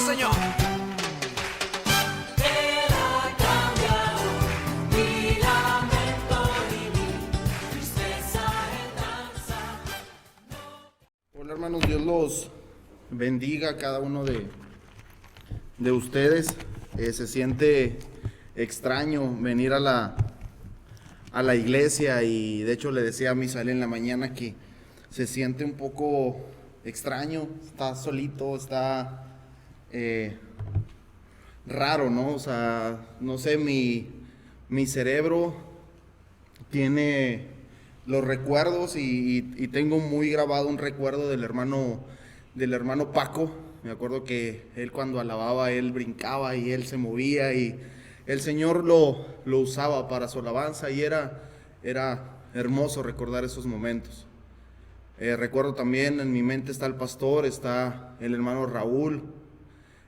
Señor. Hola hermanos, Dios los bendiga a cada uno de ustedes. Se siente extraño venir a la iglesia, y de hecho le decía a Misael en la mañana que se siente un poco extraño, está solito, está raro, ¿no? O sea, no sé, mi cerebro tiene los recuerdos y tengo muy grabado un recuerdo del hermano Paco. Me acuerdo que él cuando alababa, él brincaba y él se movía, y el Señor lo usaba para su alabanza, y era hermoso recordar esos momentos. Recuerdo también, en mi mente está el pastor, está el hermano Raúl,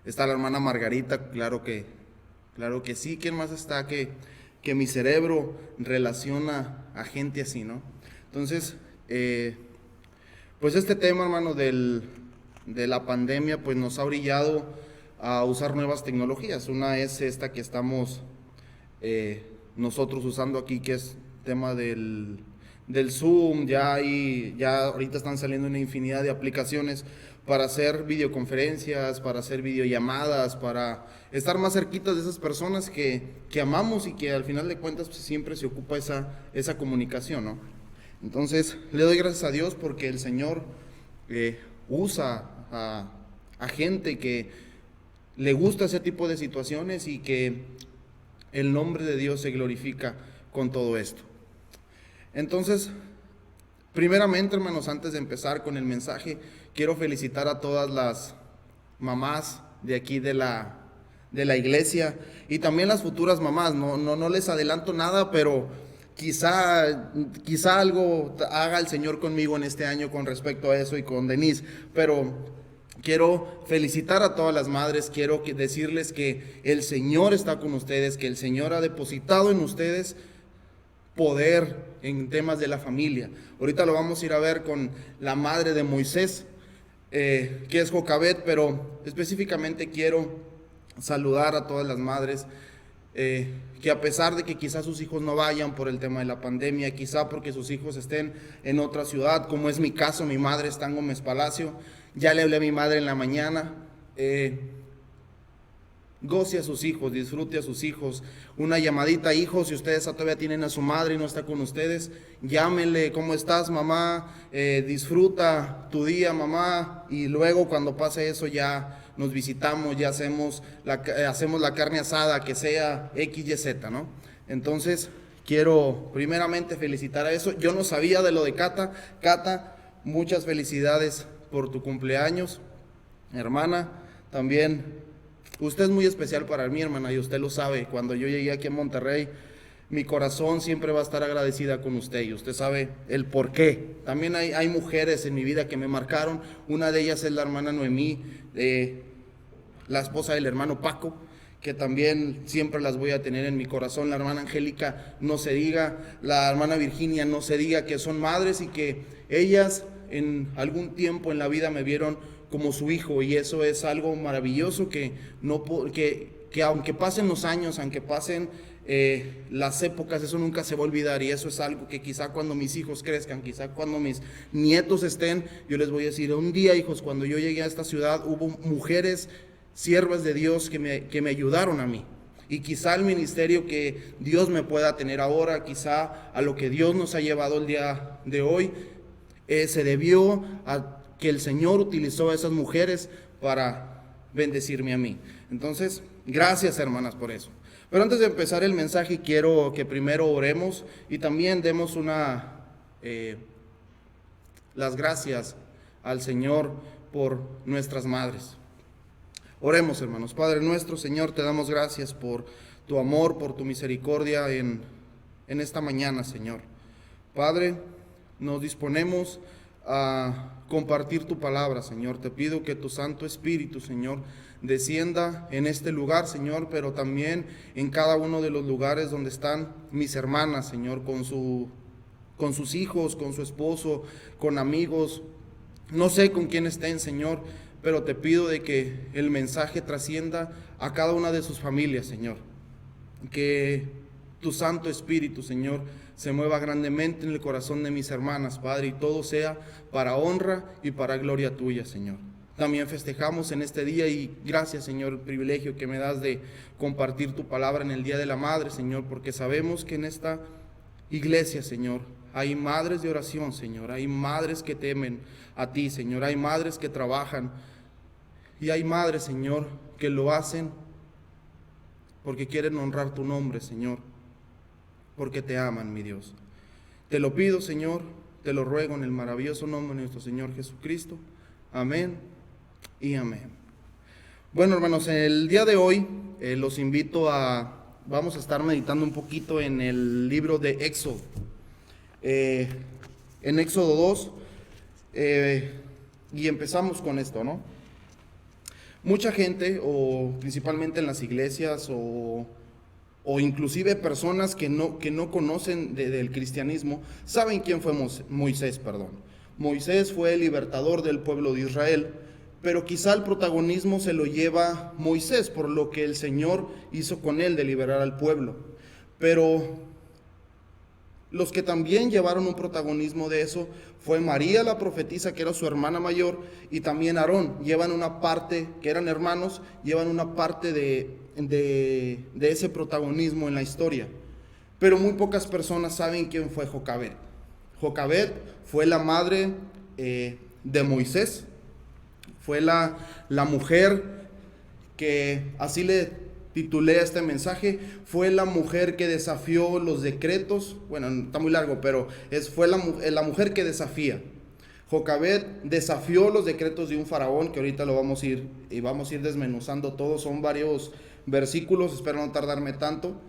está la hermana Margarita, claro que sí. ¿Quién más está que mi cerebro relaciona a gente así, ¿no? Entonces, pues este tema, hermano, de la pandemia, pues nos ha orillado a usar nuevas tecnologías. Una es esta que estamos nosotros usando aquí, que es tema del Zoom. Ya ahorita están saliendo una infinidad de aplicaciones para hacer videoconferencias, para hacer videollamadas, para estar más cerquitas de esas personas que amamos, y que al final de cuentas pues, siempre se ocupa esa comunicación, ¿no? Entonces, le doy gracias a Dios porque el Señor usa a gente que le gusta ese tipo de situaciones, y que el nombre de Dios se glorifica con todo esto. Entonces, primeramente, hermanos, antes de empezar con el mensaje, quiero felicitar a todas las mamás de aquí de la iglesia, y también las futuras mamás. No les adelanto nada, pero quizá algo haga el Señor conmigo en este año con respecto a eso, y con Denise. Pero quiero felicitar a todas las madres, quiero decirles que el Señor está con ustedes, que el Señor ha depositado en ustedes poder en temas de la familia. Ahorita lo vamos a ir a ver con la madre de Moisés, que es Jocabet, pero específicamente quiero saludar a todas las madres que a pesar de que quizás sus hijos no vayan por el tema de la pandemia, quizá porque sus hijos estén en otra ciudad, como es mi caso, mi madre está en Gómez Palacio. Ya le hablé a mi madre en la mañana. Goce a sus hijos, disfrute a sus hijos. Una llamadita: hijos, si ustedes todavía tienen a su madre y no está con ustedes, llámenle: ¿cómo estás, mamá? Disfruta tu día, mamá. Y luego, cuando pase eso, ya nos visitamos, ya hacemos la carne asada, que sea XYZ, ¿no? Entonces, quiero primeramente felicitar a eso. Yo no sabía de lo de Cata. Cata, muchas felicidades por tu cumpleaños, hermana. También usted es muy especial para mí, hermana, y usted lo sabe. Cuando yo llegué aquí a Monterrey, mi corazón siempre va a estar agradecida con usted, y usted sabe el por qué. También hay mujeres en mi vida que me marcaron. Una de ellas es la hermana Noemí, la esposa del hermano Paco, que también siempre las voy a tener en mi corazón. La hermana Angélica, no se diga. La hermana Virginia, no se diga, que son madres, y que ellas en algún tiempo en la vida me vieron como su hijo, y eso es algo maravilloso, que aunque pasen los años, aunque pasen las épocas, eso nunca se va a olvidar. Y eso es algo que quizá cuando mis hijos crezcan, quizá cuando mis nietos estén, yo les voy a decir: un día, hijos, cuando yo llegué a esta ciudad, hubo mujeres siervas de Dios que me ayudaron a mí. Y quizá el ministerio que Dios me pueda tener ahora, quizá a lo que Dios nos ha llevado el día de hoy, se debió a que el Señor utilizó a esas mujeres para bendecirme a mí. Entonces, gracias, hermanas, por eso. Pero antes de empezar el mensaje, quiero que primero oremos y también demos las gracias al Señor por nuestras madres. Oremos, hermanos. Padre nuestro, Señor, te damos gracias por tu amor, por tu misericordia en esta mañana, Señor. Padre, nos disponemos a compartir tu palabra, Señor. Te pido que tu Santo Espíritu, Señor, descienda en este lugar, Señor, pero también en cada uno de los lugares donde están mis hermanas, Señor, con sus hijos, con su esposo, con amigos. No sé con quién estén, Señor, pero te pido de que el mensaje trascienda a cada una de sus familias, Señor. Que tu Santo Espíritu, Señor, se mueva grandemente en el corazón de mis hermanas, Padre, y todo sea para honra y para gloria tuya, Señor. También festejamos en este día y gracias, Señor, el privilegio que me das de compartir tu palabra en el Día de la Madre, Señor, porque sabemos que en esta iglesia, Señor, hay madres de oración, Señor, hay madres que temen a ti, Señor, hay madres que trabajan y hay madres, Señor, que lo hacen porque quieren honrar tu nombre, Señor, porque te aman, mi Dios. Te lo pido, Señor, te lo ruego en el maravilloso nombre de nuestro Señor Jesucristo. Amén y amén. Bueno, hermanos, el día de hoy los invito vamos a estar meditando un poquito en el libro de Éxodo. En Éxodo 2, y empezamos con esto, ¿no? Mucha gente, o principalmente en las iglesias, o inclusive personas que no conocen del cristianismo, saben quién fue Moisés. Moisés fue el libertador del pueblo de Israel, pero quizá el protagonismo se lo lleva Moisés por lo que el Señor hizo con él de liberar al pueblo. Pero los que también llevaron un protagonismo de eso fue María, la profetisa, que era su hermana mayor, y también Aarón. Llevan una parte, que eran hermanos, llevan una parte de ese protagonismo en la historia. Pero muy pocas personas saben quién fue Jocabed. Jocabed fue la madre de Moisés, fue la mujer que, así le titulé este mensaje, fue la mujer que desafió los decretos. Bueno, está muy largo, pero fue la mujer que desafía. Jocabed desafió los decretos de un faraón, que ahorita lo vamos a ir desmenuzando todo. Son varios versículos, espero no tardarme tanto,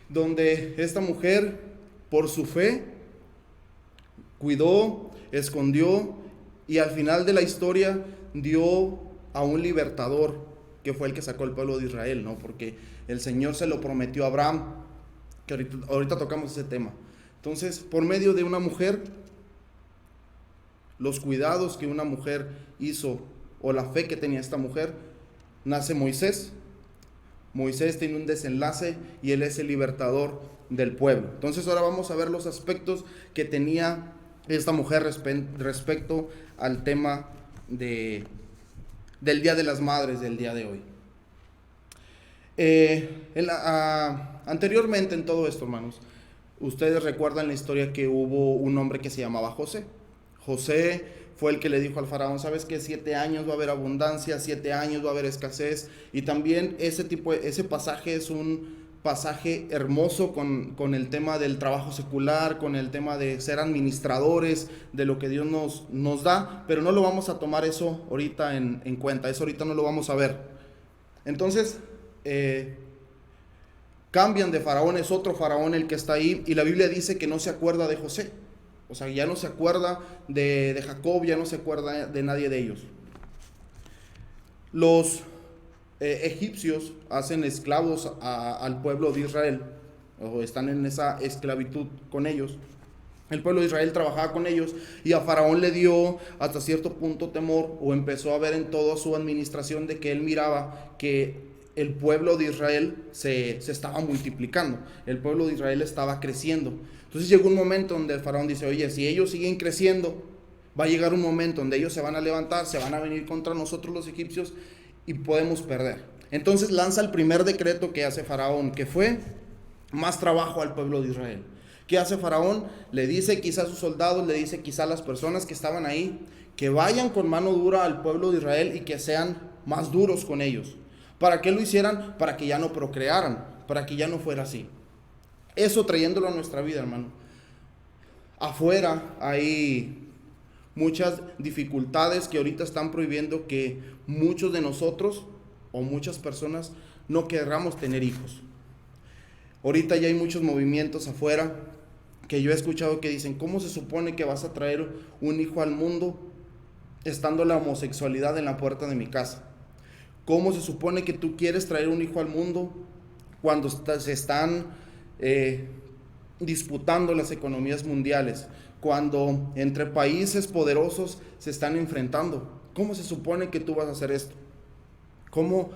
donde esta mujer, por su fe, cuidó, escondió, y al final de la historia dio a un libertador, que fue el que sacó el pueblo de Israel, ¿no? Porque el Señor se lo prometió a Abraham, que ahorita tocamos ese tema. Entonces, por medio de una mujer, los cuidados que una mujer hizo, o la fe que tenía esta mujer, nace Moisés. Moisés tiene un desenlace y él es el libertador del pueblo. Entonces ahora vamos a ver los aspectos que tenía esta mujer respecto al tema del Día de las Madres del día de hoy. Anteriormente en todo esto, hermanos, ustedes recuerdan la historia que hubo un hombre que se llamaba José. José fue el que le dijo al faraón: sabes que 7 años va a haber abundancia, 7 años va a haber escasez. Y también ese pasaje es un pasaje hermoso con el tema del trabajo secular, con el tema de ser administradores de lo que Dios nos da, pero no lo vamos a tomar eso ahorita en cuenta, eso ahorita no lo vamos a ver. Entonces cambian de faraón, es otro faraón el que está ahí, y la Biblia dice que no se acuerda de José. O sea, ya no se acuerda de Jacob, ya no se acuerda de nadie de ellos. Los egipcios hacen esclavos al pueblo de Israel, o están en esa esclavitud con ellos. El pueblo de Israel trabajaba con ellos, y a Faraón le dio hasta cierto punto temor, o empezó a ver en toda su administración de que él miraba que el pueblo de Israel se estaba multiplicando, el pueblo de Israel estaba creciendo. Entonces llegó un momento donde el faraón dice: oye, si ellos siguen creciendo, va a llegar un momento donde ellos se van a levantar, se van a venir contra nosotros los egipcios y podemos perder. Entonces lanza el primer decreto que hace Faraón, que fue más trabajo al pueblo de Israel. ¿Qué hace Faraón? Le dice quizá a sus soldados, le dice quizá a las personas que estaban ahí, que vayan con mano dura al pueblo de Israel y que sean más duros con ellos. ¿Para qué lo hicieran? Para que ya no procrearan, para que ya no fuera así. Eso trayéndolo a nuestra vida, hermano. Afuera hay muchas dificultades que ahorita están prohibiendo que muchos de nosotros o muchas personas no querramos tener hijos. Ahorita ya hay muchos movimientos afuera que yo he escuchado que dicen: ¿cómo se supone que vas a traer un hijo al mundo estando la homosexualidad en la puerta de mi casa? ¿Cómo se supone que tú quieres traer un hijo al mundo cuando se están disputando las economías mundiales, cuando entre países poderosos se están enfrentando? ¿Cómo se supone que tú vas a hacer esto? ¿Cómo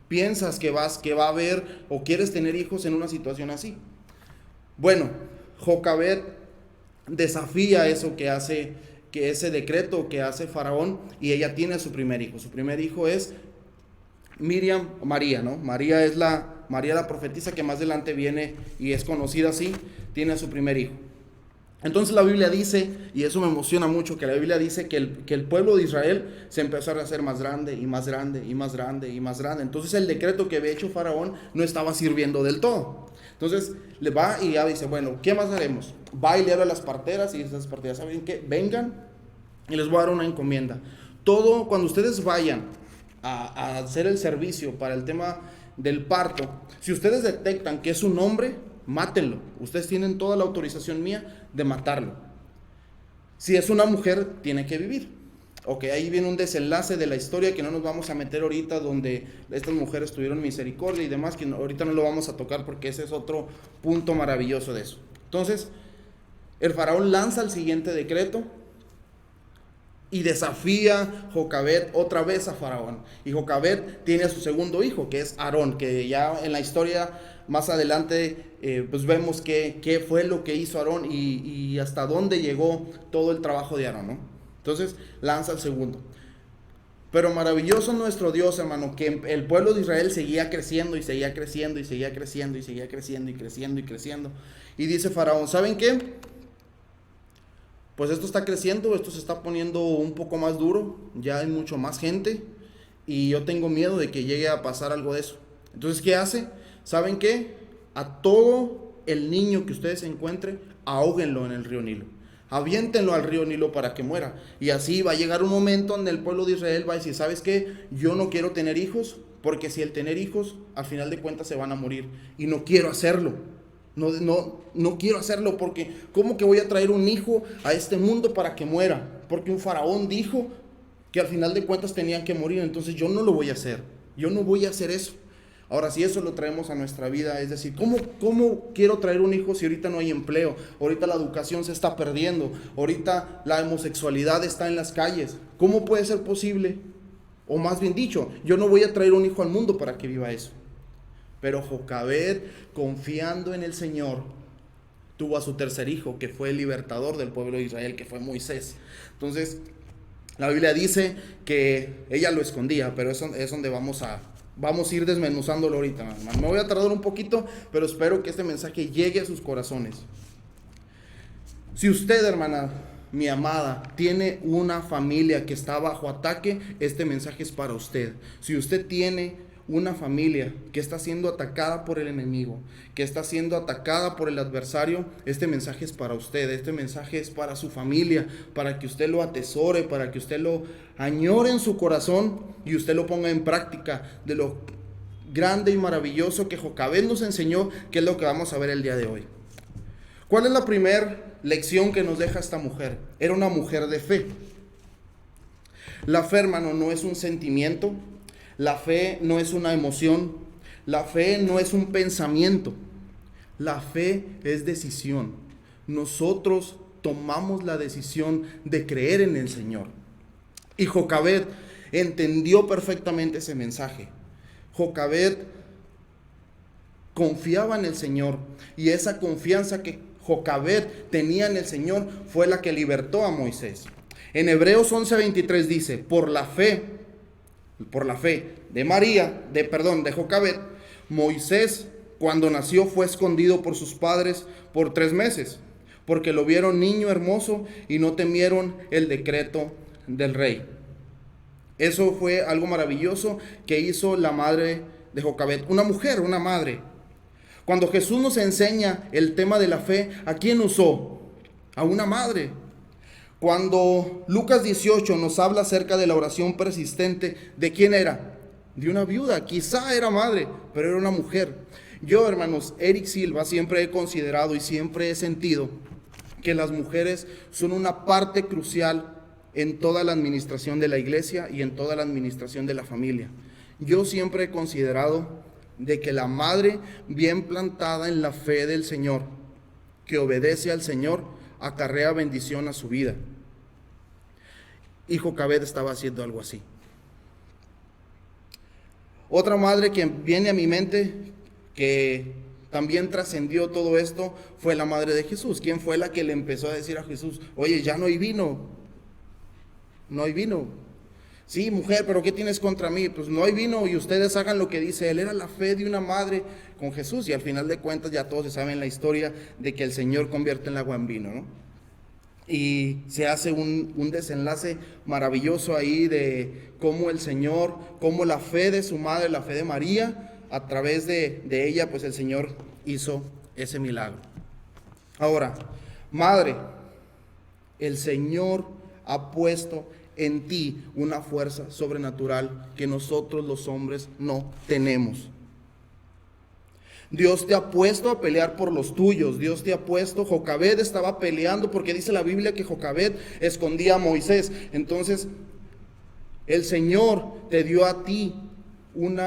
piensas que va a haber o quieres tener hijos en una situación así? Bueno, Jocabed desafía eso que ese decreto que hace Faraón, y ella tiene a su primer hijo. Su primer hijo es María, ¿no? María la profetisa que más adelante viene y es conocida así, tiene a su primer hijo. Entonces la Biblia dice, y eso me emociona mucho, que la Biblia dice que el pueblo de Israel se empezó a hacer más grande y más grande y más grande y más grande. Entonces el decreto que había hecho Faraón no estaba sirviendo del todo. Entonces le va y ya dice, bueno, ¿qué más haremos? Va y le habla a las parteras, y esas parteras, ¿saben qué? Vengan y les voy a dar una encomienda. Todo, cuando ustedes vayan a hacer el servicio para el tema del parto, si ustedes detectan que es un hombre, mátenlo. Ustedes tienen toda la autorización mía de matarlo. Si es una mujer, tiene que vivir. Ok, ahí viene un desenlace de la historia que no nos vamos a meter ahorita, donde estas mujeres tuvieron misericordia y demás, que ahorita no lo vamos a tocar porque ese es otro punto maravilloso de eso. Entonces, el faraón lanza el siguiente decreto y desafía Jocabed otra vez a Faraón. Y Jocabed tiene a su segundo hijo, que es Aarón, que ya en la historia más adelante pues vemos qué fue lo que hizo Aarón y hasta dónde llegó todo el trabajo de Aarón, ¿no? Entonces lanza el segundo. Pero maravilloso nuestro Dios, hermano, que el pueblo de Israel seguía creciendo y seguía creciendo y seguía creciendo y seguía creciendo y creciendo y creciendo. Y dice Faraón, ¿saben qué? Pues esto está creciendo, esto se está poniendo un poco más duro, ya hay mucho más gente y yo tengo miedo de que llegue a pasar algo de eso. Entonces, ¿qué hace? ¿Saben qué? A todo el niño que ustedes encuentren, ahóguenlo en el río Nilo. Aviéntenlo al río Nilo para que muera. Y así va a llegar un momento donde el pueblo de Israel va a decir, ¿sabes qué? Yo no quiero tener hijos, porque si el tener hijos, al final de cuentas se van a morir. Y no quiero hacerlo. No quiero hacerlo porque ¿cómo que voy a traer un hijo a este mundo para que muera? Porque un faraón dijo que al final de cuentas tenían que morir, entonces yo no lo voy a hacer. Yo no voy a hacer eso. Ahora, si eso lo traemos a nuestra vida, es decir, ¿cómo quiero traer un hijo si ahorita no hay empleo? Ahorita la educación se está perdiendo, ahorita la homosexualidad está en las calles. ¿Cómo puede ser posible? O más bien dicho, yo no voy a traer un hijo al mundo para que viva eso. Pero Jocabed, confiando en el Señor, tuvo a su tercer hijo, que fue el libertador del pueblo de Israel, que fue Moisés. Entonces, la Biblia dice que ella lo escondía, pero eso es donde vamos a ir desmenuzándolo ahorita, hermano. Me voy a tardar un poquito, pero espero que este mensaje llegue a sus corazones. Si usted, hermana, mi amada, tiene una familia que está bajo ataque, este mensaje es para usted. Si usted tiene una familia que está siendo atacada por el enemigo, que está siendo atacada por el adversario, este mensaje es para usted, este mensaje es para su familia, para que usted lo atesore, para que usted lo añore en su corazón y usted lo ponga en práctica de lo grande y maravilloso que Jocabed nos enseñó, que es lo que vamos a ver el día de hoy. ¿Cuál es la primera lección que nos deja esta mujer? Era una mujer de fe. La fe, hermano, no es un sentimiento. La fe no es una emoción, la fe no es un pensamiento, la fe es decisión. Nosotros tomamos la decisión de creer en el Señor. Y Jocabed entendió perfectamente ese mensaje. Jocabed confiaba en el Señor y esa confianza que Jocabed tenía en el Señor fue la que libertó a Moisés. En Hebreos 11:23 dice, por la fe de Jocabed, Moisés, cuando nació, fue escondido por sus padres por 3 meses, porque lo vieron niño hermoso y no temieron el decreto del rey. Eso fue algo maravilloso que hizo la madre de Jocabed, una mujer, una madre. Cuando Jesús nos enseña el tema de la fe, ¿a quién usó? A una madre. Cuando Lucas 18 nos habla acerca de la oración persistente, ¿de quién era? De una viuda, quizá era madre, pero era una mujer. Yo, hermanos, Eric Silva, siempre he considerado y siempre he sentido que las mujeres son una parte crucial en toda la administración de la iglesia y en toda la administración de la familia. Yo siempre he considerado de que la madre bien plantada en la fe del Señor, que obedece al Señor, acarrea bendición a su vida. Y Jocabed estaba haciendo algo así. Otra madre que viene a mi mente, que también trascendió todo esto, fue la madre de Jesús. ¿Quién fue la que le empezó a decir a Jesús, oye, ya no hay vino? No hay vino. Sí, mujer, pero ¿qué tienes contra mí? Pues no hay vino y ustedes hagan lo que dice él. Era la fe de una madre con Jesús, y al final de cuentas ya todos saben la historia de que el Señor convierte el agua en vino, ¿no? Y se hace un desenlace maravilloso ahí de cómo el Señor, cómo la fe de su madre, la fe de María, a través de ella, pues el Señor hizo ese milagro. Ahora, madre, el Señor ha puesto en ti una fuerza sobrenatural que nosotros los hombres no tenemos. Dios te ha puesto a pelear por los tuyos. Dios te ha puesto, Jocabed estaba peleando porque dice la Biblia que Jocabed escondía a Moisés. Entonces, el Señor te dio a ti un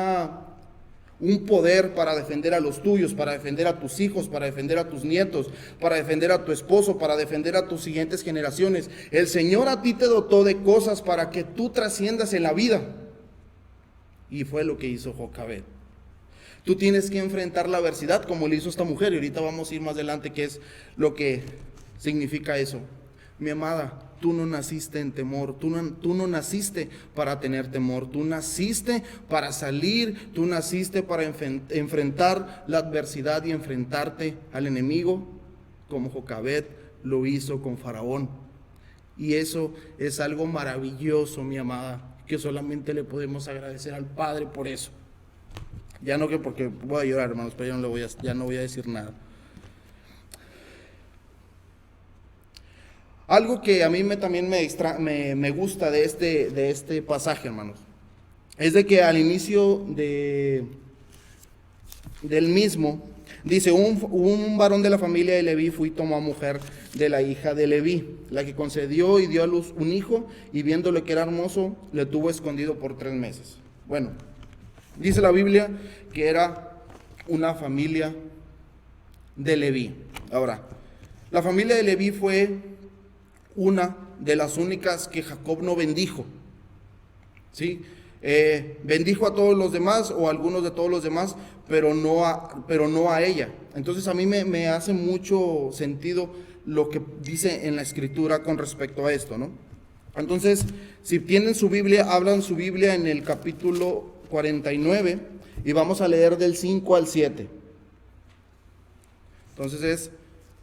poder para defender a los tuyos, para defender a tus hijos, para defender a tus nietos, para defender a tu esposo, para defender a tus siguientes generaciones. El Señor a ti te dotó de cosas para que tú trasciendas en la vida. Y fue lo que hizo Jocabed. Tú tienes que enfrentar la adversidad como lo hizo esta mujer, y ahorita vamos a ir más adelante qué es lo que significa eso. Mi amada, tú no naciste en temor, tú no naciste para tener temor, tú naciste para salir, tú naciste para enfrentar la adversidad y enfrentarte al enemigo, como Jocabed lo hizo con Faraón. Y eso es algo maravilloso, mi amada, que solamente le podemos agradecer al Padre por eso. Ya no que porque voy a llorar, hermanos, pero ya no voy a decir nada. Algo que a mí también me gusta de este pasaje, hermanos, es de que al inicio del mismo, dice, un varón de la familia de Leví fue y tomó a mujer de la hija de Leví, la que concedió y dio a luz un hijo, y viéndole que era hermoso, le tuvo escondido por 3 meses. Bueno, dice la Biblia que era una familia de Leví. Ahora, la familia de Leví fue una de las únicas que Jacob no bendijo, ¿sí? Bendijo a todos los demás, o a algunos de todos los demás, pero no a ella. Entonces a mí me hace mucho sentido lo que dice en la Escritura con respecto a esto, ¿no? Entonces, si tienen su Biblia, abran su Biblia en el capítulo 49 y vamos a leer del 5 al 7. Entonces es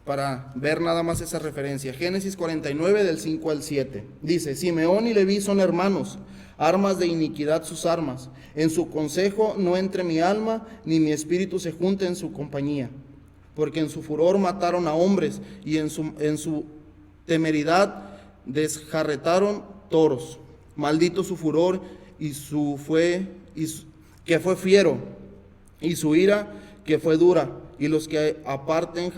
para ver nada más esa referencia. Génesis 49 del 5 al 7. Dice, Simeón y Leví son hermanos, armas de iniquidad sus armas. En su consejo no entre mi alma, ni mi espíritu se junte en su compañía. Porque en su furor mataron a hombres, y en su temeridad desjarretaron toros. Maldito su furor, que fue fiero, y su ira que fue dura, y los que apartaré en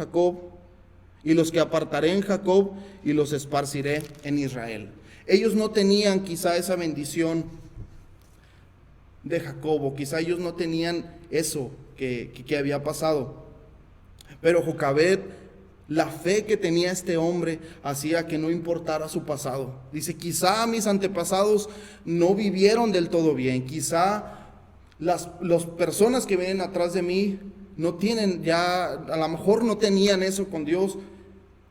Jacob, y los esparciré en Israel. Ellos no tenían quizá esa bendición de Jacob, quizá ellos no tenían eso que había pasado. Pero Jocabed, la fe que tenía este hombre hacía que no importara su pasado. Dice, quizá mis antepasados no vivieron del todo bien, quizá las personas que vienen atrás de mí no tienen ya, a lo mejor no tenían eso con Dios,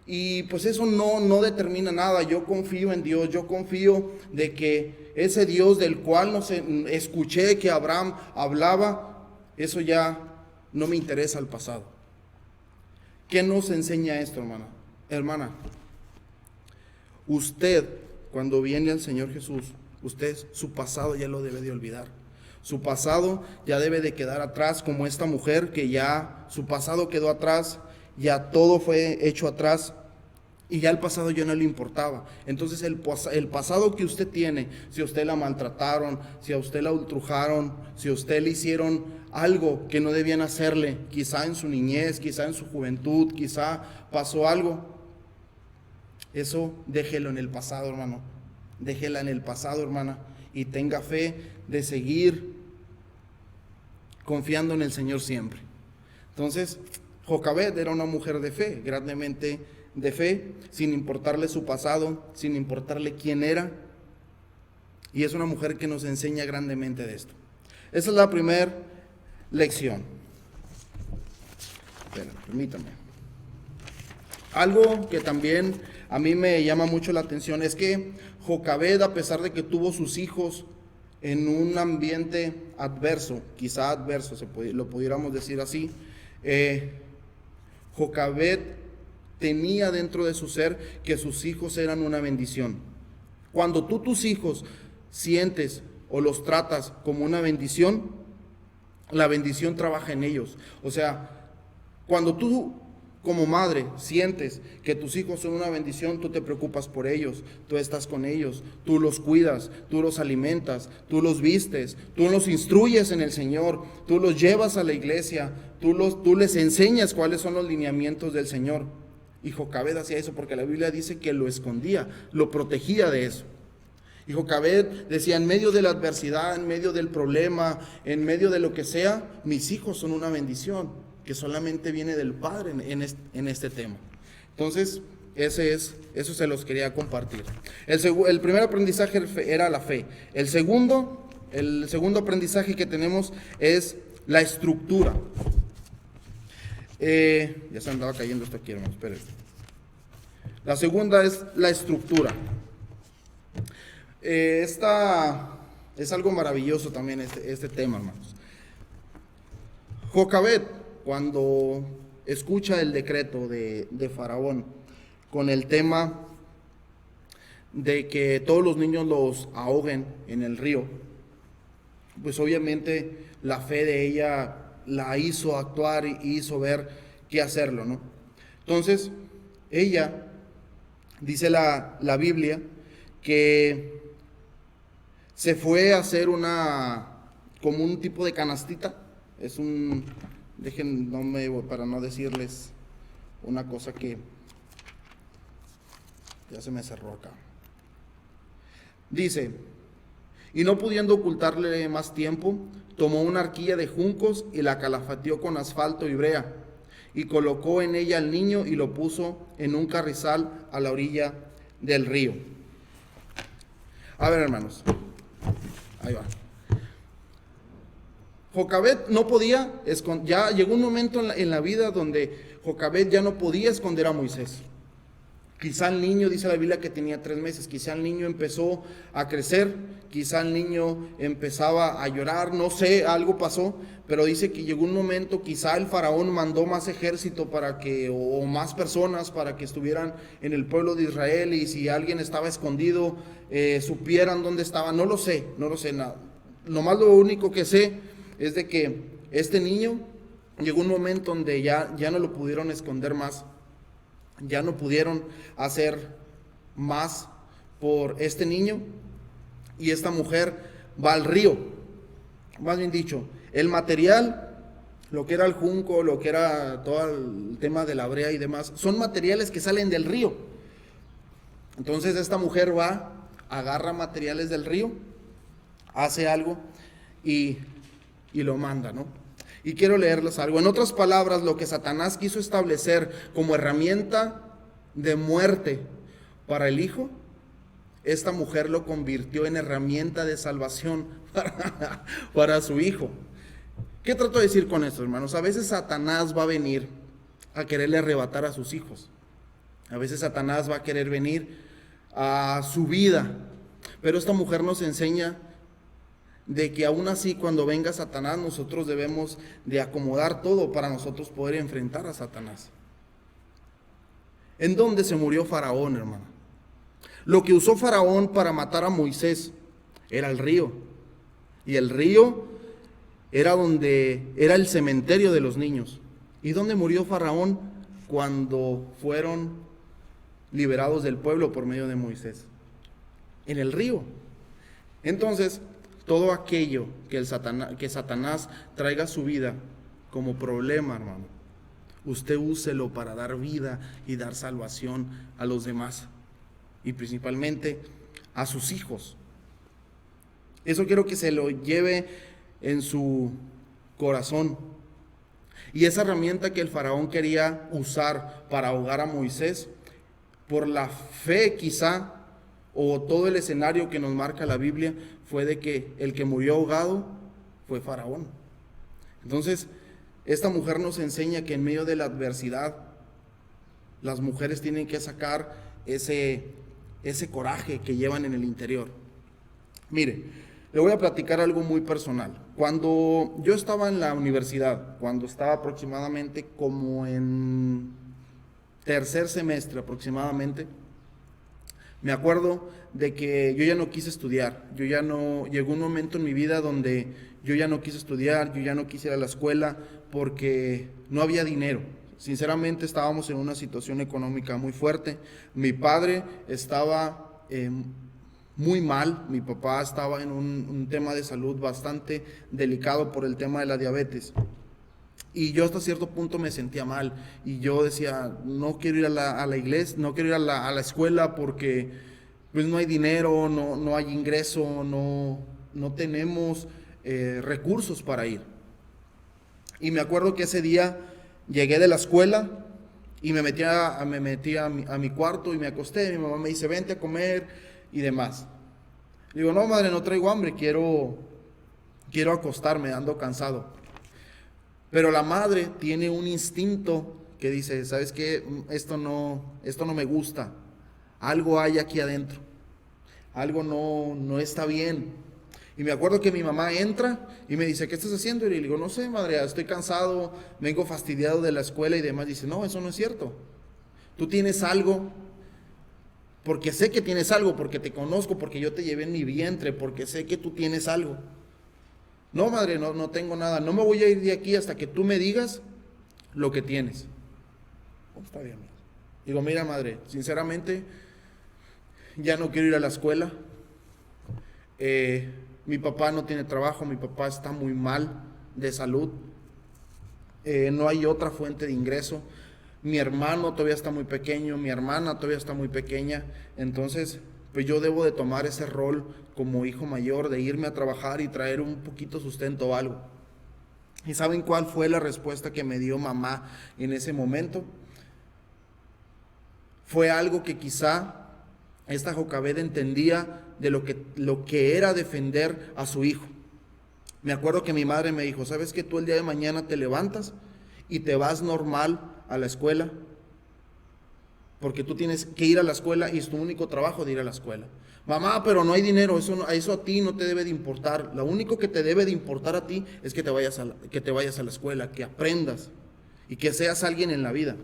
y pues eso no determina nada. Yo confío en Dios, yo confío de que ese Dios del cual escuché que Abraham hablaba, eso ya no me interesa el pasado. ¿Qué nos enseña esto, hermana? Usted, cuando viene al Señor Jesús, usted su pasado ya lo debe de olvidar. Su pasado ya debe de quedar atrás, como esta mujer que ya su pasado quedó atrás, ya todo fue hecho atrás, y ya el pasado ya no le importaba. Entonces el pasado que usted tiene, si a usted la maltrataron, si a usted la ultrajaron, si a usted le hicieron algo que no debían hacerle, quizá en su niñez, quizá en su juventud, quizá pasó algo, eso déjelo en el pasado, hermano. Déjela en el pasado, hermana, y tenga fe de seguir confiando en el Señor siempre. Entonces, Jocabed era una mujer de fe, grandemente de fe, sin importarle su pasado, sin importarle quién era. Y es una mujer que nos enseña grandemente de esto. Esa es la primera lección. Espera, permítame. Algo que también a mí me llama mucho la atención es que Jocabed, a pesar de que tuvo sus hijos en un ambiente adverso, quizá adverso, lo pudiéramos decir así, Jocabed tenía dentro de su ser que sus hijos eran una bendición. Cuando tú tus hijos sientes o los tratas como una bendición, la bendición trabaja en ellos. O sea, cuando tú como madre sientes que tus hijos son una bendición, tú te preocupas por ellos, tú estás con ellos, tú los cuidas, tú los alimentas, tú los vistes, tú los instruyes en el Señor, tú los llevas a la iglesia, tú les enseñas cuáles son los lineamientos del Señor. Y Jocabed hacía eso porque la Biblia dice que lo escondía, lo protegía de eso. Y Jocabed decía, en medio de la adversidad, en medio del problema, en medio de lo que sea, mis hijos son una bendición que solamente viene del Padre en este tema. Entonces, eso se los quería compartir. El primer aprendizaje era la fe. El segundo aprendizaje que tenemos es la estructura. Ya se andaba cayendo esto aquí, hermanos, espérenme. La segunda es la estructura. Esta es algo maravilloso también, este tema, hermanos. Jocabed, cuando escucha el decreto de Faraón con el tema de que todos los niños los ahoguen en el río, pues obviamente la fe de ella la hizo actuar y hizo ver qué hacerlo, ¿no? Entonces, ella, dice la Biblia, que se fue a hacer como un tipo de canastita. Para no decirles una cosa que ya se me cerró acá. Dice, y no pudiendo ocultarle más tiempo, tomó una arquilla de juncos y la calafateó con asfalto y brea, y colocó en ella al niño y lo puso en un carrizal a la orilla del río. A ver, hermanos, ahí va. Jocabed no podía, ya llegó un momento en la vida donde Jocabed ya no podía esconder a Moisés. Quizá el niño, dice la Biblia que tenía 3 meses, quizá el niño empezó a crecer, quizá el niño empezaba a llorar, no sé, algo pasó, pero dice que llegó un momento, quizá el faraón mandó más ejército o más personas para que estuvieran en el pueblo de Israel, y si alguien estaba escondido, supieran dónde estaba, no lo sé nada. Nomás lo único que sé es de que este niño llegó un momento donde ya no lo pudieron esconder más, ya no pudieron hacer más por este niño, y esta mujer va al río. Más bien dicho, el material, lo que era el junco, lo que era todo el tema de la brea y demás, son materiales que salen del río. Entonces esta mujer va, agarra materiales del río, hace algo y lo manda, ¿no? Y quiero leerles algo. En otras palabras, lo que Satanás quiso establecer como herramienta de muerte para el hijo, esta mujer lo convirtió en herramienta de salvación para su hijo. ¿Qué trato de decir con esto, hermanos? A veces Satanás va a venir a quererle arrebatar a sus hijos. A veces Satanás va a querer venir a su vida. Pero esta mujer nos enseña de que aún así, cuando venga Satanás, nosotros debemos de acomodar todo para nosotros poder enfrentar a Satanás. ¿En dónde se murió Faraón, hermano? Lo que usó Faraón para matar a Moisés era el río. Y el río era el cementerio de los niños. ¿Y dónde murió Faraón cuando fueron liberados del pueblo por medio de Moisés? En el río. Entonces, todo aquello que Satanás traiga a su vida como problema, hermano, usted úselo para dar vida y dar salvación a los demás, y principalmente a sus hijos. Eso quiero que se lo lleve en su corazón. Y esa herramienta que el faraón quería usar para ahogar a Moisés, por la fe quizá o todo el escenario que nos marca la Biblia fue de que el que murió ahogado fue Faraón. Entonces, esta mujer nos enseña que en medio de la adversidad, las mujeres tienen que sacar ese coraje que llevan en el interior. Mire, le voy a platicar algo muy personal. Cuando yo estaba en la universidad, cuando estaba aproximadamente como en tercer semestre aproximadamente, me acuerdo de que yo ya no quise estudiar. Llegó un momento en mi vida donde yo ya no quise estudiar, yo ya no quise ir a la escuela porque no había dinero. Sinceramente estábamos en una situación económica muy fuerte. Mi padre estaba muy mal, mi papá estaba en un tema de salud bastante delicado por el tema de la diabetes. Y yo hasta cierto punto me sentía mal y yo decía, no quiero ir a la iglesia, no quiero ir a la escuela porque pues no hay dinero, no hay ingreso, no tenemos recursos para ir. Y me acuerdo que ese día llegué de la escuela y me metí a mi cuarto y me acosté. Mi mamá me dice, vente a comer y demás. Digo, no madre, no traigo hambre, quiero acostarme, ando cansado. Pero la madre tiene un instinto que dice, ¿sabes qué? Esto no me gusta. Algo hay aquí adentro. Algo no está bien. Y me acuerdo que mi mamá entra y me dice, ¿qué estás haciendo? Y le digo, no sé, madre, estoy cansado, vengo fastidiado de la escuela y demás. Dice, no, eso no es cierto. Tú tienes algo, porque sé que tienes algo, porque te conozco, porque yo te llevé en mi vientre, porque sé que tú tienes algo. No, madre, no tengo nada. No me voy a ir de aquí hasta que tú me digas lo que tienes. Oh, está bien. Digo, mira, madre, sinceramente, ya no quiero ir a la escuela. Mi papá no tiene trabajo, mi papá está muy mal de salud. No hay otra fuente de ingreso. Mi hermano todavía está muy pequeño, mi hermana todavía está muy pequeña. Entonces, pues yo debo de tomar ese rol como hijo mayor, de irme a trabajar y traer un poquito sustento o algo. ¿Y saben cuál fue la respuesta que me dio mamá en ese momento? Fue algo que quizá esta Jocabed entendía de lo que era defender a su hijo. Me acuerdo que mi madre me dijo, ¿sabes que tú el día de mañana te levantas y te vas normal a la escuela? Porque tú tienes que ir a la escuela y es tu único trabajo de ir a la escuela. Mamá, pero no hay dinero, eso a ti no te debe de importar. Lo único que te debe de importar a ti es que te vayas a la escuela, que aprendas y que seas alguien en la vida.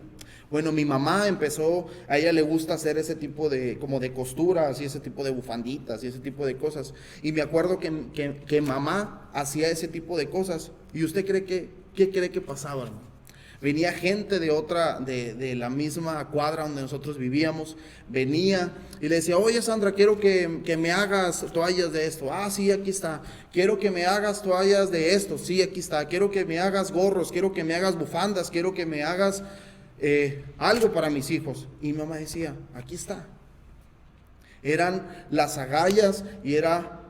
Bueno, mi mamá empezó, a ella le gusta hacer ese tipo de, como de costuras y ese tipo de bufanditas y ese tipo de cosas. Y me acuerdo que mamá hacía ese tipo de cosas. ¿Y usted qué cree que pasaba, hermano? Venía gente de la misma cuadra donde nosotros vivíamos, venía y le decía, oye Sandra, quiero que me hagas toallas de esto. Ah, sí, aquí está. Quiero que me hagas toallas de esto. Sí, aquí está. Quiero que me hagas gorros, quiero que me hagas bufandas, quiero que me hagas algo para mis hijos. Y mi mamá decía, aquí está. Eran las agallas y era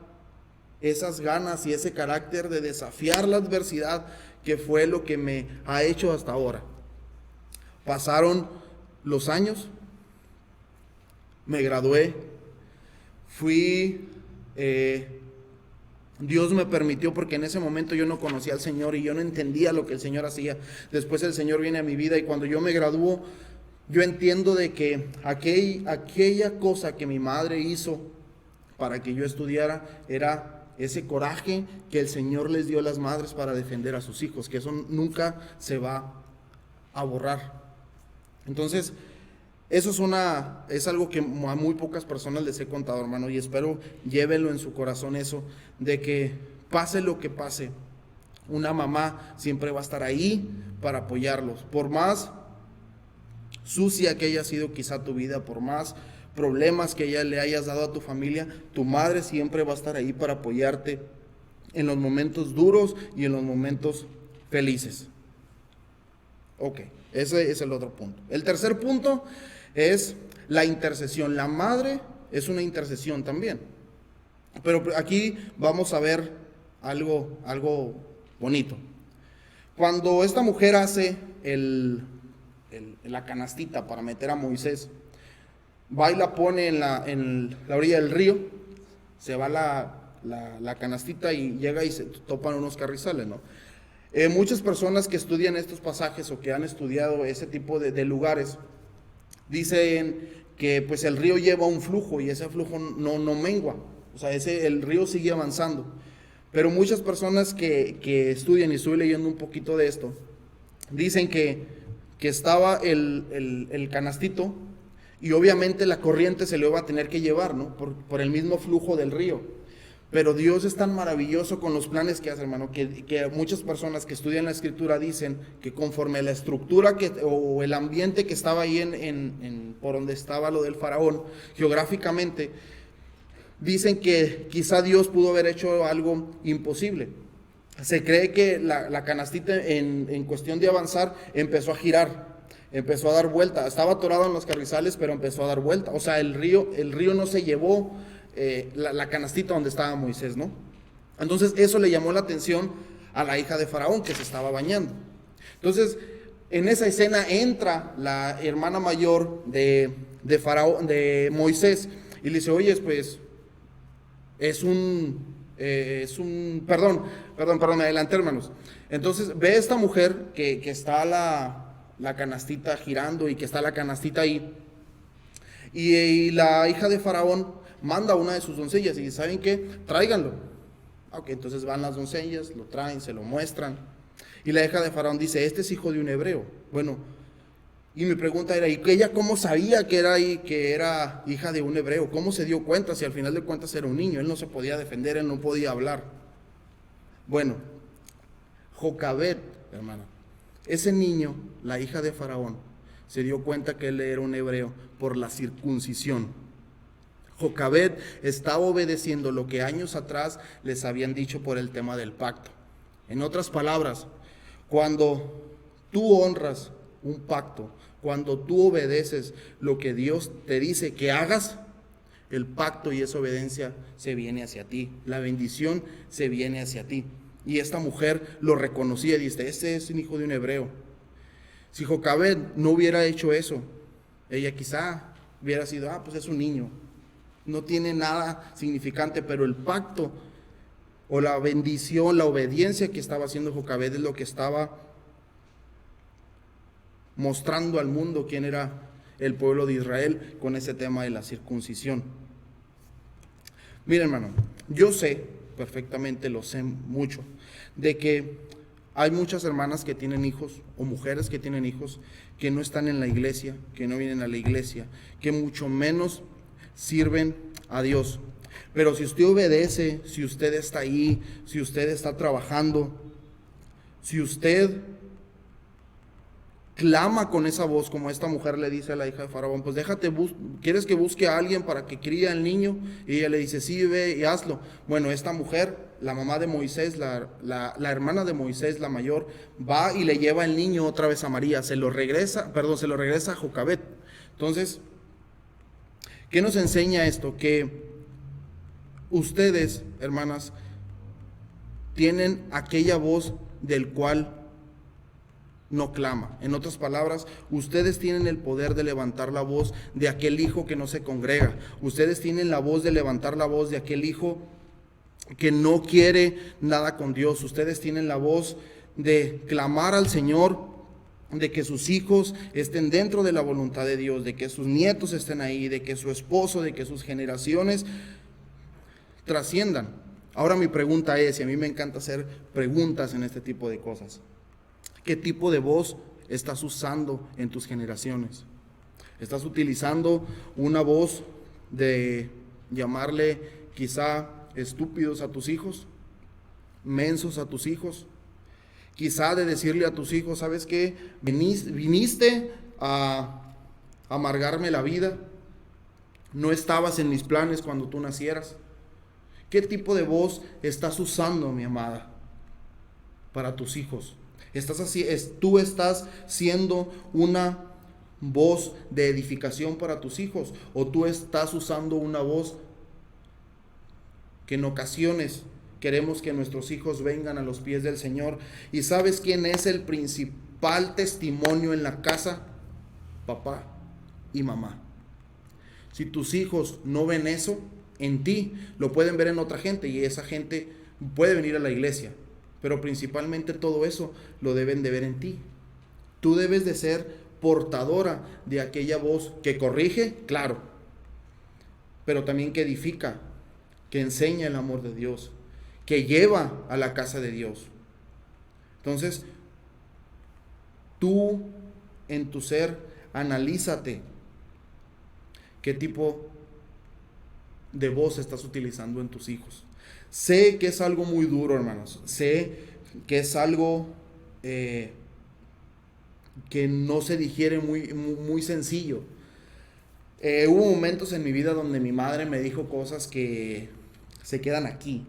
esas ganas y ese carácter de desafiar la adversidad que fue lo que me ha hecho hasta ahora. Pasaron los años, me gradué, Dios me permitió, porque en ese momento yo no conocía al Señor y yo no entendía lo que el Señor hacía. Después el Señor viene a mi vida y cuando yo me gradúo, yo entiendo de que aquella cosa que mi madre hizo para que yo estudiara era ese coraje que el Señor les dio a las madres para defender a sus hijos, que eso nunca se va a borrar. Entonces, eso es algo que a muy pocas personas les he contado, hermano, y espero llévenlo en su corazón eso, de que pase lo que pase, una mamá siempre va a estar ahí para apoyarlos, por más sucia que haya sido quizá tu vida, por más problemas que ya le hayas dado a tu familia, tu madre siempre va a estar ahí para apoyarte en los momentos duros y en los momentos felices. Ok, ese es el otro punto. El tercer punto es la intercesión. La madre es una intercesión también. Pero aquí vamos a ver algo bonito. Cuando esta mujer hace la canastita para meter a Moisés, va y la pone en la orilla del río, se va la canastita y llega y se topan unos carrizales, ¿no? Muchas personas que estudian estos pasajes o que han estudiado ese tipo de lugares, dicen que pues el río lleva un flujo y ese flujo no mengua, o sea, el río sigue avanzando. Pero muchas personas que estudian, y estoy leyendo un poquito de esto, dicen que estaba el canastito y obviamente la corriente se lo iba a tener que llevar, ¿no? Por el mismo flujo del río. Pero Dios es tan maravilloso con los planes que hace, hermano, que muchas personas que estudian la escritura dicen que conforme la estructura o el ambiente que estaba ahí por donde estaba lo del faraón, geográficamente, dicen que quizá Dios pudo haber hecho algo imposible. Se cree que la canastita en cuestión de avanzar empezó a girar, empezó a dar vuelta. Estaba atorado en los carrizales, pero empezó a dar vuelta. O sea, el río no se llevó la canastita donde estaba Moisés, ¿no? Entonces eso le llamó la atención a la hija de Faraón que se estaba bañando. Entonces en esa escena entra la hermana mayor de Faraón, de Moisés, y le dice: oye, pues perdón, me adelanté, hermanos. Entonces ve esta mujer que está la canastita girando y que está la canastita ahí, y la hija de Faraón manda a una de sus doncellas y dice: ¿saben qué? Tráiganlo. Ok, entonces van las doncellas, lo traen, se lo muestran, y la hija de Faraón dice: este es hijo de un hebreo. Bueno, y mi pregunta era: ¿y ella cómo sabía que era hija de un hebreo? ¿Cómo se dio cuenta si al final de cuentas era un niño? Él no se podía defender, él no podía hablar. Bueno, Jocabed, hermana, ese niño, la hija de Faraón, se dio cuenta que él era un hebreo por la circuncisión. Jocabed estaba obedeciendo lo que años atrás les habían dicho por el tema del pacto. En otras palabras, cuando tú honras un pacto, cuando tú obedeces lo que Dios te dice que hagas, el pacto y esa obediencia se viene hacia ti, la bendición se viene hacia ti. Y esta mujer lo reconocía y dice: este es un hijo de un hebreo. Si Jocabed no hubiera hecho eso, ella quizá hubiera sido: pues es un niño, no tiene nada significante. Pero el pacto o la bendición, la obediencia que estaba haciendo Jocabed es lo que estaba mostrando al mundo quién era el pueblo de Israel con ese tema de la circuncisión. Mira, hermano, yo sé perfectamente, lo sé mucho, de que hay muchas hermanas que tienen hijos o mujeres que tienen hijos que no están en la iglesia, que no vienen a la iglesia, que mucho menos sirven a Dios. Pero si usted obedece, si usted está ahí, si usted está trabajando, si usted clama con esa voz, como esta mujer le dice a la hija de Faraón: pues ¿quieres que busque a alguien para que críe al niño? Y ella le dice: sí, ve y hazlo. Bueno, esta mujer, la mamá de Moisés, la hermana de Moisés, la mayor, va y le lleva el niño otra vez a María, se lo regresa a Jocabed. Entonces, ¿qué nos enseña esto? Que ustedes, hermanas, tienen aquella voz del cual no clama. En otras palabras, ustedes tienen el poder de levantar la voz de aquel hijo que no se congrega. Ustedes tienen la voz de levantar la voz de aquel hijo que no quiere nada con Dios. Ustedes tienen la voz de clamar al Señor, de que sus hijos estén dentro de la voluntad de Dios, de que sus nietos estén ahí, de que su esposo, de que sus generaciones trasciendan. Ahora mi pregunta es, y a mí me encanta hacer preguntas en este tipo de cosas: ¿qué tipo de voz estás usando en tus generaciones? ¿Estás utilizando una voz de llamarle quizá estúpidos a tus hijos, mensos a tus hijos? Quizá de decirle a tus hijos: ¿sabes qué? Viniste a amargarme la vida, no estabas en mis planes cuando tú nacieras. ¿Qué tipo de voz estás usando, mi amada, para tus hijos? ¿Tú estás siendo una voz de edificación para tus hijos, o tú estás usando una voz que en ocasiones queremos que nuestros hijos vengan a los pies del Señor? ¿Y sabes quién es el principal testimonio en la casa? Papá y mamá. Si tus hijos no ven eso en ti, lo pueden ver en otra gente y esa gente puede venir a la iglesia, pero principalmente todo eso lo deben de ver en ti. Tú debes de ser portadora de aquella voz que corrige, claro, pero también que edifica, que enseña el amor de Dios, que lleva a la casa de Dios. Entonces, tú en tu ser, analízate qué tipo de voz estás utilizando en tus hijos. Sé que es algo muy duro, hermanos. Sé que es algo que no se digiere muy sencillo. Hubo momentos en mi vida donde mi madre me dijo cosas que se quedan aquí.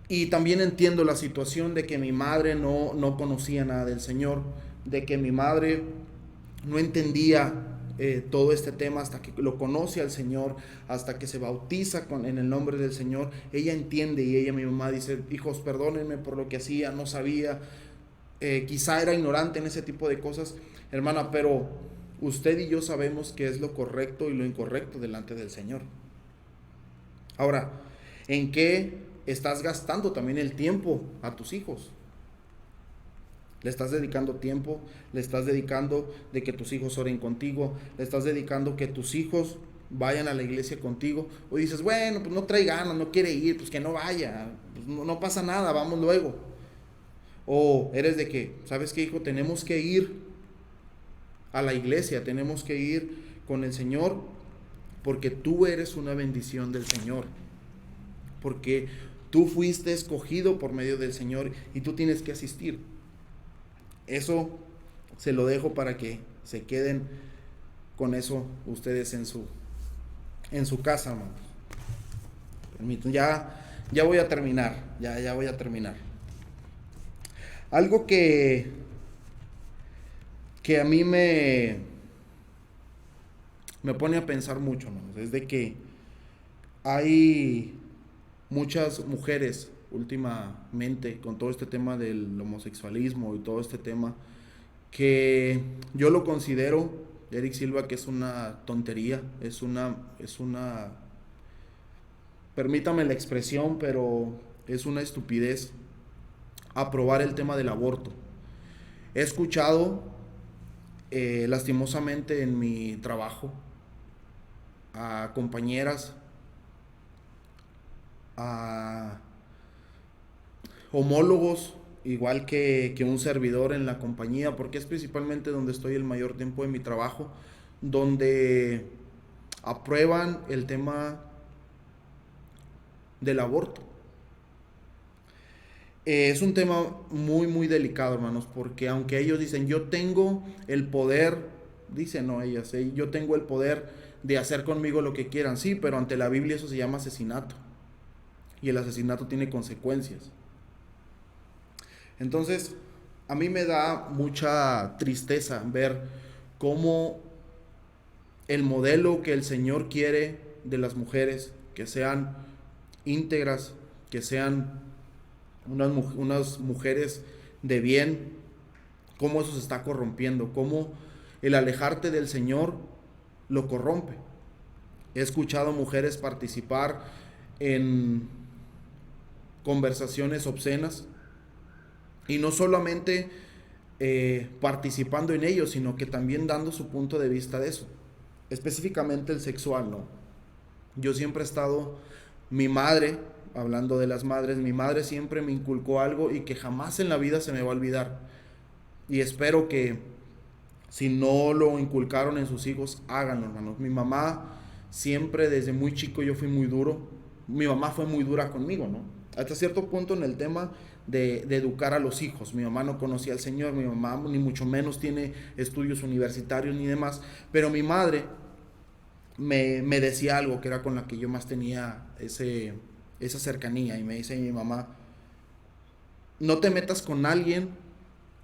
Y también entiendo la situación de que mi madre no conocía nada del Señor, de que mi madre no entendía todo este tema hasta que lo conoce al Señor, hasta que se bautiza en el nombre del Señor. Ella entiende y ella, mi mamá, dice: hijos, perdónenme por lo que hacía, no sabía, quizá era ignorante en ese tipo de cosas, hermana, pero usted y yo sabemos qué es lo correcto y lo incorrecto delante del Señor. Ahora, ¿en qué estás gastando también el tiempo a tus hijos? Le estás dedicando tiempo, le estás dedicando de que tus hijos oren contigo, le estás dedicando que tus hijos vayan a la iglesia contigo. O dices: bueno, pues no trae ganas, no quiere ir, pues que no vaya, pues no pasa nada, vamos luego. O eres de que: ¿sabes qué, hijo? Tenemos que ir a la iglesia, tenemos que ir con el Señor, porque tú eres una bendición del Señor, porque tú fuiste escogido por medio del Señor y tú tienes que asistir. Eso se lo dejo para que se queden con eso ustedes en su casa, hermanos. Permítanme, ya voy a terminar, ya voy a terminar. Algo que a mí me pone a pensar mucho, hermanos, es de que hay muchas mujeres últimamente con todo este tema del homosexualismo y todo este tema, que yo lo considero, Eric Silva, que es una tontería, es una, permítame la expresión, pero es una estupidez aprobar el tema del aborto. He escuchado lastimosamente en mi trabajo a compañeras, a homólogos, igual que un servidor en la compañía, porque es principalmente donde estoy el mayor tiempo de mi trabajo, donde aprueban el tema del aborto. Es un tema muy delicado, hermanos, porque aunque ellos dicen: yo tengo el poder, dicen, no ellas, yo tengo el poder de hacer conmigo lo que quieran, sí, pero ante la Biblia eso se llama asesinato, y el asesinato tiene consecuencias. Entonces, a mí me da mucha tristeza ver cómo el modelo que el Señor quiere de las mujeres, que sean íntegras, que sean unas mujeres de bien, cómo eso se está corrompiendo, cómo el alejarte del Señor lo corrompe. He escuchado mujeres participar en conversaciones obscenas, y no solamente participando en ello, sino que también dando su punto de vista de eso, específicamente el sexual, ¿no? Yo siempre he estado, mi madre, hablando de las madres, mi madre siempre me inculcó algo y que jamás en la vida se me va a olvidar, y espero que si no lo inculcaron en sus hijos, háganlo, hermanos. Mi mamá siempre, desde muy chico, yo fui muy duro. Mi mamá fue muy dura conmigo, ¿no? Hasta cierto punto en el tema de educar a los hijos. Mi mamá no conocía al Señor, mi mamá ni mucho menos tiene estudios universitarios ni demás, pero mi madre me decía algo que era con la que yo más tenía esa cercanía, y me dice mi mamá: no te metas con alguien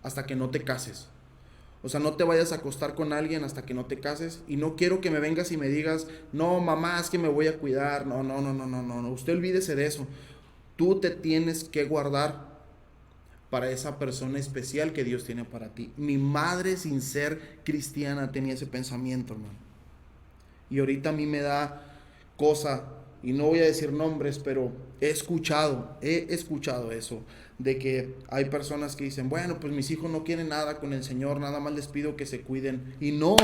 hasta que no te cases. O sea, no te vayas a acostar con alguien hasta que no te cases. Y no quiero que me vengas y me digas: no, mamá, es que me voy a cuidar. No. Usted olvídese de eso. Tú te tienes que guardar para esa persona especial que Dios tiene para ti. Mi madre, sin ser cristiana, tenía ese pensamiento, hermano. Y ahorita a mí me da cosa, y no voy a decir nombres, pero he escuchado eso, de que hay personas que dicen, bueno, pues mis hijos no quieren nada con el Señor, nada más les pido que se cuiden. Y no,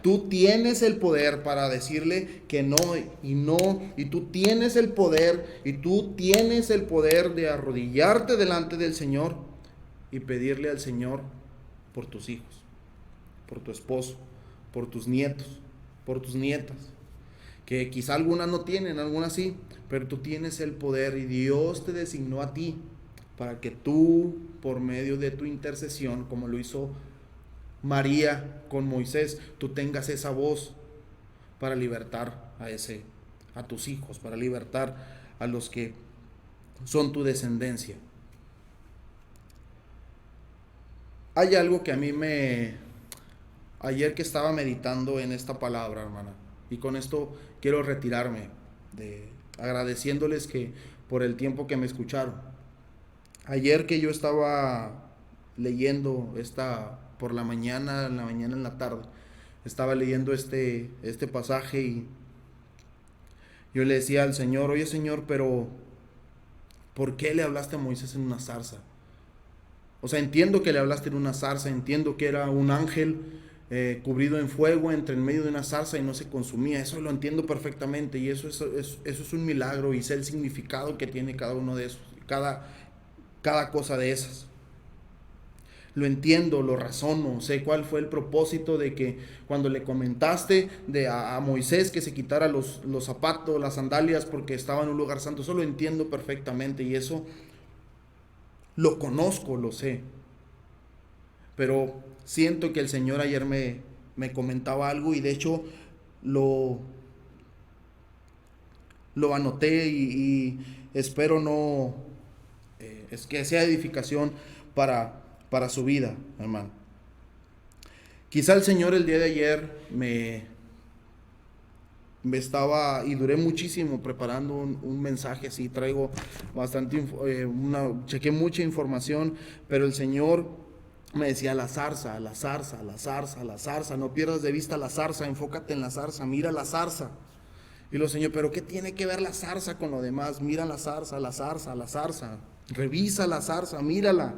tú tienes el poder para decirle que no y no, y tú tienes el poder de arrodillarte delante del Señor y pedirle al Señor por tus hijos, por tu esposo, por tus nietos, por tus nietas, que quizá algunas no tienen, algunas sí, pero tú tienes el poder y Dios te designó a ti para que tú, por medio de tu intercesión, como lo hizo María con Moisés, tú tengas esa voz para libertar a tus hijos, para libertar a los que son tu descendencia. Hay algo que a mí ayer que estaba meditando en esta palabra, hermana, y con esto quiero retirarme, agradeciéndoles por el tiempo que me escucharon. Ayer que yo estaba leyendo por la mañana, en la tarde, estaba leyendo este pasaje y yo le decía al Señor, oye Señor, pero ¿por qué le hablaste a Moisés en una zarza? O sea, entiendo que le hablaste en una zarza, entiendo que era un ángel cubrido en fuego entre en medio de una zarza y no se consumía. Eso lo entiendo perfectamente y eso es un milagro y sé el significado que tiene cada uno de esos, cada cosa de esas. Lo entiendo, lo razono, sé cuál fue el propósito de que cuando le comentaste a Moisés que se quitara los zapatos, las sandalias porque estaba en un lugar santo. Eso lo entiendo perfectamente y eso lo conozco, lo sé. Pero siento que el Señor ayer me comentaba algo y de hecho lo anoté y espero es que sea edificación para su vida, hermano. Quizá el Señor el día de ayer me estaba, y duré muchísimo preparando un mensaje así, traigo bastante, chequé mucha información, pero el Señor me decía la zarza, no pierdas de vista la zarza, enfócate en la zarza, mira la zarza. Y lo Señor, pero ¿qué tiene que ver la zarza con lo demás? Mira la zarza, revisa la zarza, mírala,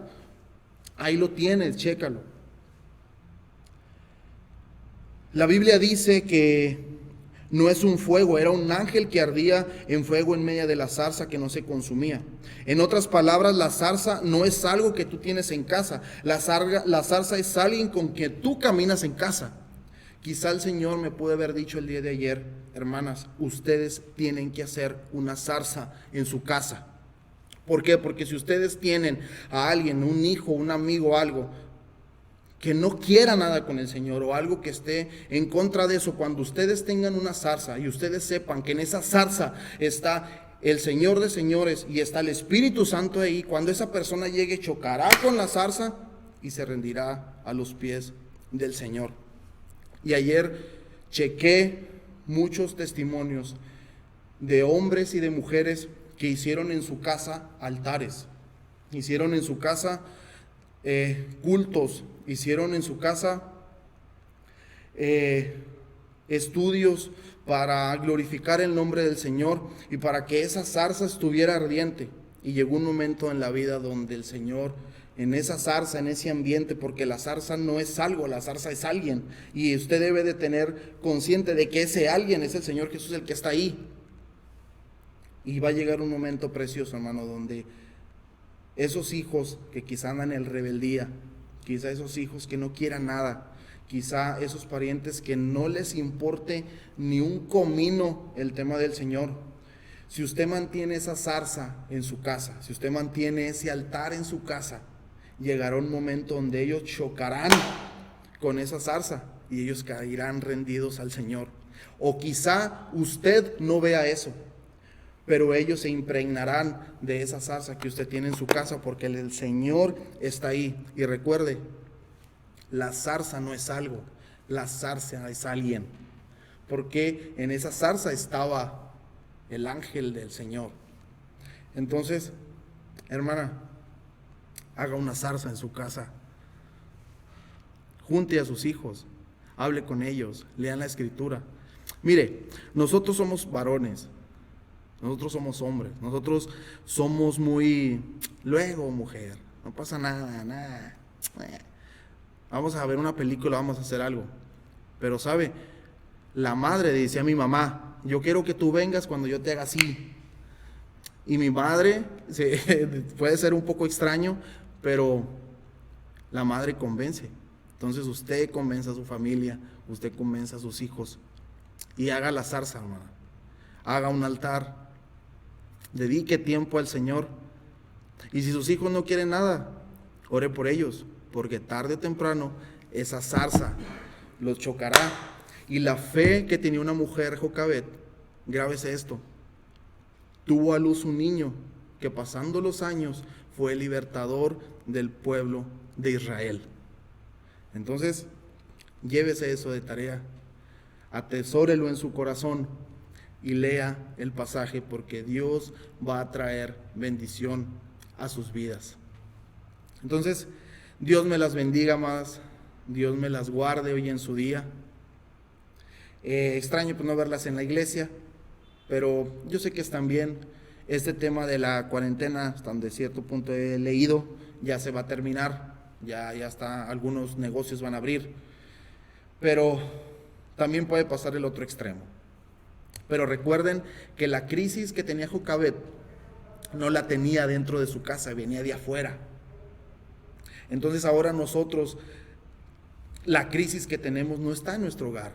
ahí lo tienes, chécalo. La Biblia dice que no es un fuego, era un ángel que ardía en fuego en medio de la zarza que no se consumía. En otras palabras, la zarza no es algo que tú tienes en casa. La zarza es alguien con quien tú caminas en casa. Quizá el Señor me pudo haber dicho el día de ayer, hermanas, ustedes tienen que hacer una zarza en su casa. ¿Por qué? Porque si ustedes tienen a alguien, un hijo, un amigo, algo que no quiera nada con el Señor o algo que esté en contra de eso, cuando ustedes tengan una zarza y ustedes sepan que en esa zarza está el Señor de señores y está el Espíritu Santo ahí, cuando esa persona llegue chocará con la zarza y se rendirá a los pies del Señor. Y ayer chequé muchos testimonios de hombres y de mujeres que hicieron en su casa altares, hicieron en su casa cultos, hicieron en su casa estudios para glorificar el nombre del Señor y para que esa zarza estuviera ardiente. Y llegó un momento en la vida donde el Señor, en esa zarza, en ese ambiente, porque la zarza no es algo, la zarza es alguien, y usted debe de tener consciente de que ese alguien es el Señor Jesús, el que está ahí. Y va a llegar un momento precioso, hermano, donde esos hijos que quizá andan en rebeldía, quizá esos hijos que no quieran nada, quizá esos parientes que no les importe ni un comino el tema del Señor, si usted mantiene esa zarza en su casa, si usted mantiene ese altar en su casa, llegará un momento donde ellos chocarán con esa zarza y ellos caerán rendidos al Señor. O quizá usted no vea eso, pero ellos se impregnarán de esa zarza que usted tiene en su casa, porque el Señor está ahí. Y recuerde, la zarza no es algo, la zarza es alguien, porque en esa zarza estaba el ángel del Señor. Entonces, hermana, haga una zarza en su casa, junte a sus hijos, hable con ellos, lean la Escritura. Mire, nosotros somos varones, nosotros somos hombres, nosotros somos muy, luego mujer, no pasa nada, nada. Vamos a ver una película, vamos a hacer algo. Pero sabe, la madre decía a mi mamá, yo quiero que tú vengas cuando yo te haga así. Y mi madre, puede ser un poco extraño, pero la madre convence. Entonces usted convence a su familia, usted convence a sus hijos y haga la zarza, hermana. Haga un altar, dedique tiempo al Señor. Y si sus hijos no quieren nada, ore por ellos, porque tarde o temprano esa zarza los chocará. Y la fe que tenía una mujer, Jocabet, grábese esto, tuvo a luz un niño que pasando los años fue el libertador del pueblo de Israel. Entonces, llévese eso de tarea, atesórelo en su corazón y lea el pasaje, porque Dios va a traer bendición a sus vidas. Entonces, Dios me las bendiga más, Dios me las guarde hoy en su día. Extraño pues no verlas en la iglesia, pero yo sé que están bien. Este tema de la cuarentena, hasta de cierto punto he leído, ya se va a terminar, ya está, algunos negocios van a abrir, pero también puede pasar el otro extremo. Pero recuerden que la crisis que tenía Jocabet no la tenía dentro de su casa, venía de afuera. Entonces ahora nosotros, la crisis que tenemos no está en nuestro hogar,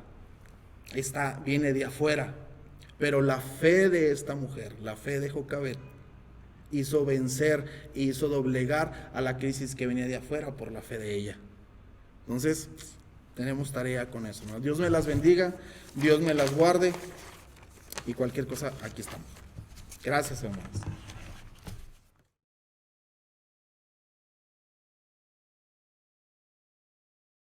viene de afuera. Pero la fe de esta mujer, la fe de Jocabet, hizo vencer, hizo doblegar a la crisis que venía de afuera por la fe de ella. Entonces, tenemos tarea con eso, ¿no? Dios me las bendiga, Dios me las guarde y cualquier cosa, aquí estamos. Gracias, hermanos.